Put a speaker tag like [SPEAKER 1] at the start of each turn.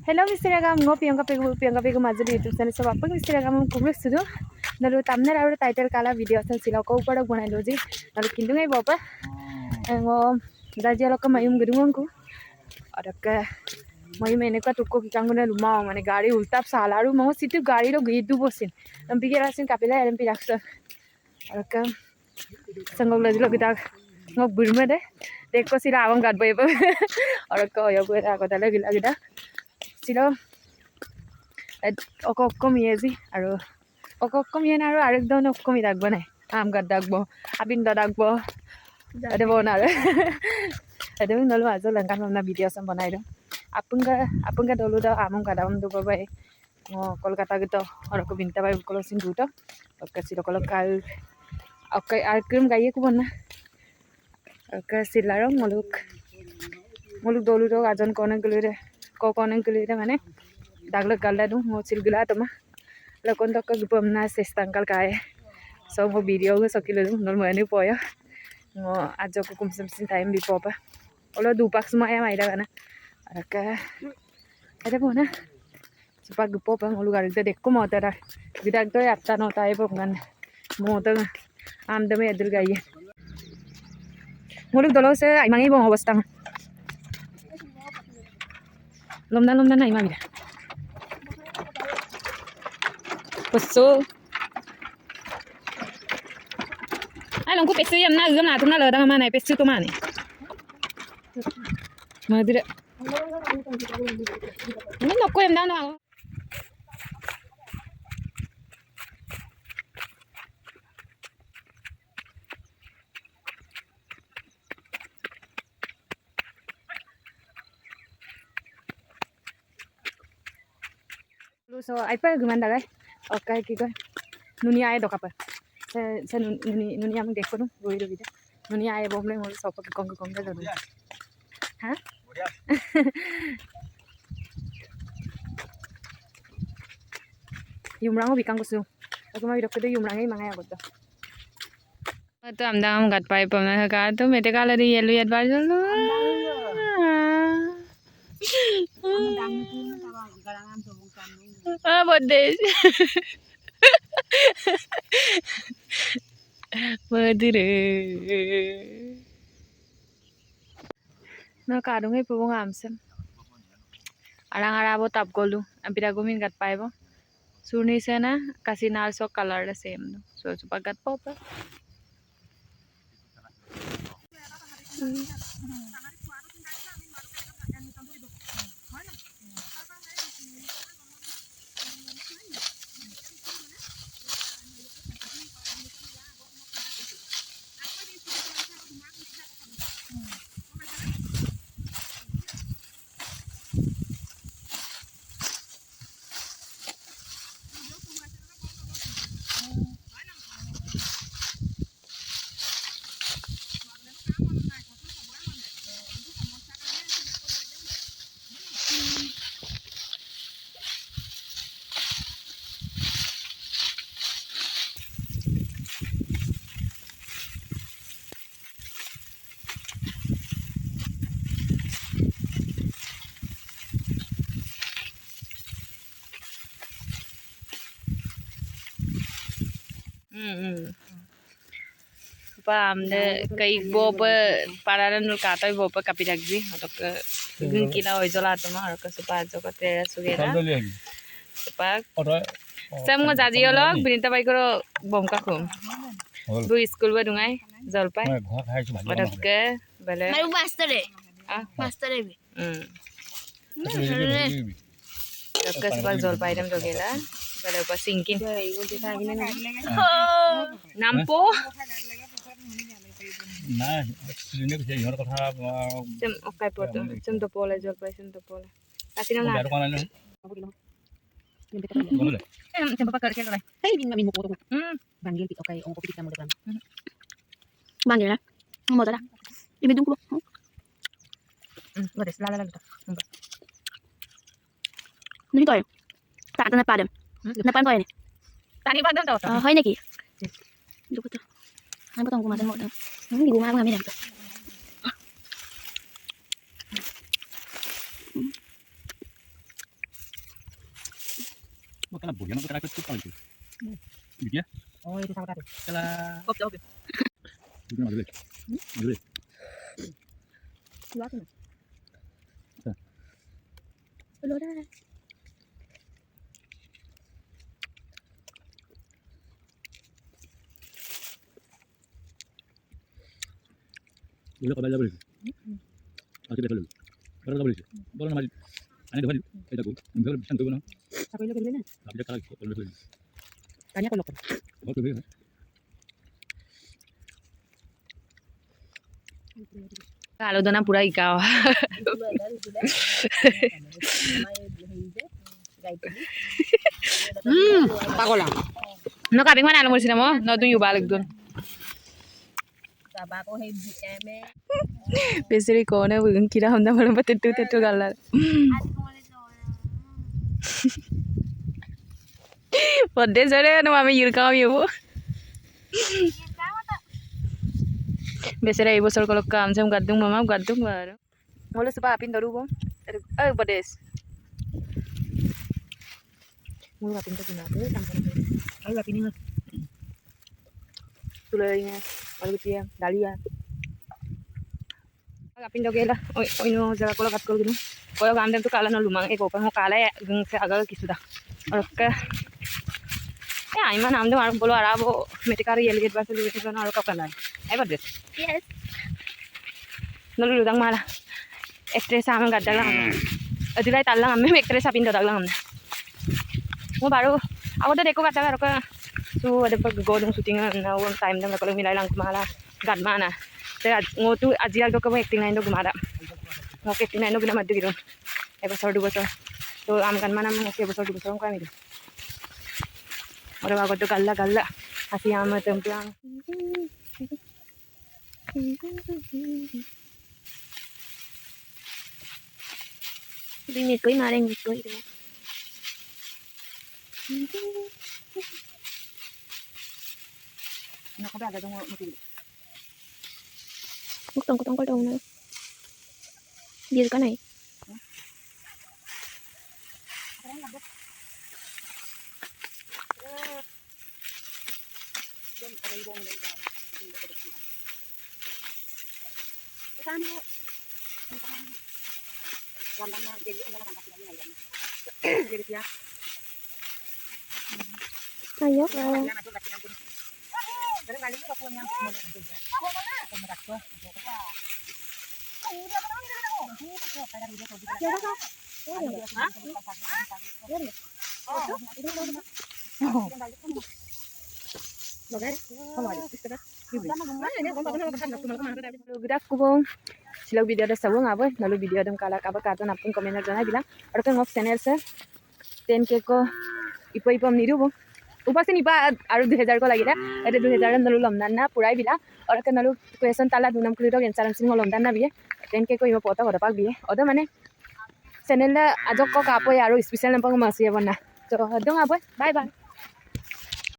[SPEAKER 1] Hello Instagram ngo Priyanka Pegu Majuli YouTube channel सब अपन Instagram में कुछ सुनो नलो तमने राउर टाइटल काला वीडियो सन सिला को ऊपर बना लो जी नलो किंतु नहीं बापा वो दाजी लोग का मयूम गुरुंगों को और का मयूम मैंने का तुक्को की कांगुने लुमा माने गाड़ी उल्टा सालारू मो सिर्फ गाड़ी लो गई दुबो सिन हम बिगे रासिन कापिला एरम पी रखस और का संगोग लजी लोग इधर ngo burme de dekko sila awang gad boy और का यो कोई राको तले गिला गिला सिलो অকমি আজি আৰু অকমি এনে আৰু আরেকজন অকমি ডাকব নাই আম গাত ডাকব আবিন ডাকব এতে বনারে এতে নলো আজ লঙ্কা না ভিডিও সম বনাই দো আপনকা দলু দা আমম গাদাম দো বাই কলকাতা গিত অরক বিনতা বাই কলসিন দুটো অকসি কল কাল অকই আর ক্রিম গাইয়ে কো বনা অকসিলার মুলুক দলু দো আজন কোনে গলিরে মানে daglek galda du mo silgila tama lakon tokka gupamna sestangkal kae so mo video ge sakilo du nol mani poya mo ajo ko kum sem time bi popa olo du pak sma ya maida kana araka ada bona supa gupo pa ngolu garik te dekko mo tara bidak to atta no tai pom gan mo to am dame edur gaiye ngolu dolo se ai mangi bong obasta lomna nai ma bida pesu ai long ku pesu yam na gam na tum na le dang ma nai pesu to ma ni ma dire ni no ko yam da no so ai pa guman da gai oke ki koi nunia ai doka pa se nunia am dekho no goi do bida nunia ai bomle ngol sop ki kong da do ha yumrang bi kang kusu aku ma bidok de yumrang ai mangai agot to amda am gat pai pam na ka to mete kala ri yelu yat bar jalo bodes madure na kadung ai pung amsem arang bo tap golu ampira gumin gat paibo surni sena kasinar so color the same no so chupa gat popa amde kai bopa pararan nul kata bopa kapi ragji atok gun kila oijola toma arok supa joko tera sugera supa sam ngo jaji olok binita bai koro bomka khum du school ba dungai jolpai atok ke bale maru master bi atok ke supa jolpai dam jogela bale pa singkin nampo না সিনে কইছে Ihor কথা same ওকাই পড়তো same তো পলে জল পাই same তো পলে আসিনা না আর কোন না বললে সেম পাপা করে কেলাই হেই বিন মামি মকো বাঙ্গেল পি ওকাই অঙ্ক পিটা মডে বান বাঙ্গেল না মজা ইবে দুকুলো ওরে la la la নি কয় তাতে না পাদম না পান কয় নি তানি পাদম তো হয় নাকি দুকুতো আমি তো অঙ্ক মাঝে মডে di rumah kami dah.
[SPEAKER 2] Salah boleh nak kita ikut itu. Gitu ya?
[SPEAKER 3] Oh, itu sama tadi.
[SPEAKER 2] Salah.
[SPEAKER 3] Oke, oke.
[SPEAKER 2] Itu mana dulu? Dulu.
[SPEAKER 1] Dua kan?
[SPEAKER 2] Hah?
[SPEAKER 1] Belum ada.
[SPEAKER 2] Dulu kau belajar boleh. Masih belajar dulu. Baru kau boleh. Baru nama. Ane depan. Kita go. Ambil bisa go na.
[SPEAKER 3] Apa yang lebih benar?
[SPEAKER 2] Tapi kalau kau boleh boleh.
[SPEAKER 3] Tanya kalau kau.
[SPEAKER 2] Kau tu boleh.
[SPEAKER 1] Kalau dona pura ikaw.
[SPEAKER 3] Pakola.
[SPEAKER 1] No kaping mana alam mo sila mo? No dun yung balik dun.
[SPEAKER 3] Tabako hay BM.
[SPEAKER 1] Besari ko na bugun kira honda malam patetu galar. Pode sore no mami yurkam yobo. Besari ibo sor kolok kam sam gadung mama gadung bar. Holo supa apin daru bo. Bodes. Mulu apin to guna to sampai.
[SPEAKER 3] Ay, apin ni.
[SPEAKER 1] Tulainya, malu dia, dalia. Apin to gela. Oi no jara kolok kat kolok gitu. Kolok amdem to kala no lumang eko pa ho kala ya gung se agal kisuda. Oke. Ya, iman amdem ar bolo arabo metikari yelget basu lu itu no alka kana. Ai bodes. Yes. No lu dang mala. Ektres sama gaddalang. Adilai tallang amme ektres apin to daglang amme. Mo baru aku tuh deko kata karo su ada per godong syuting na one time dam kalau milai lang kumala gad mana te ngotu ajial to ko acting line do gumara mo ke acting line do gina maddu giron episode 2 bosor to am kan mana mo ke episode 2 bosor ko ami ore bago to galla galla asi am templang ini koi mareng koi
[SPEAKER 3] Nak kau ada tunggu mesti.
[SPEAKER 1] Kutong ko daw na. Dia ka na eh. Ayo ka. Good afternoon. Sila video ada sabung apa? Lalu video ada kala kabar karton apun komentar jangan bilang. Ada kan ngok channel se 10K ko ipo niru bo. Upa se nipa aru 2000 ko lagi na. Ada 2000 nalu lomdan na purai bila. Orang kan nalu question tala dunam kulido gensaram sing lomdan na biye. 10K ko ipo pota ko dapat biye. Oda mane channel la ajok ko kapo aru special nampang masih apa na. So dong apa? Bye bye.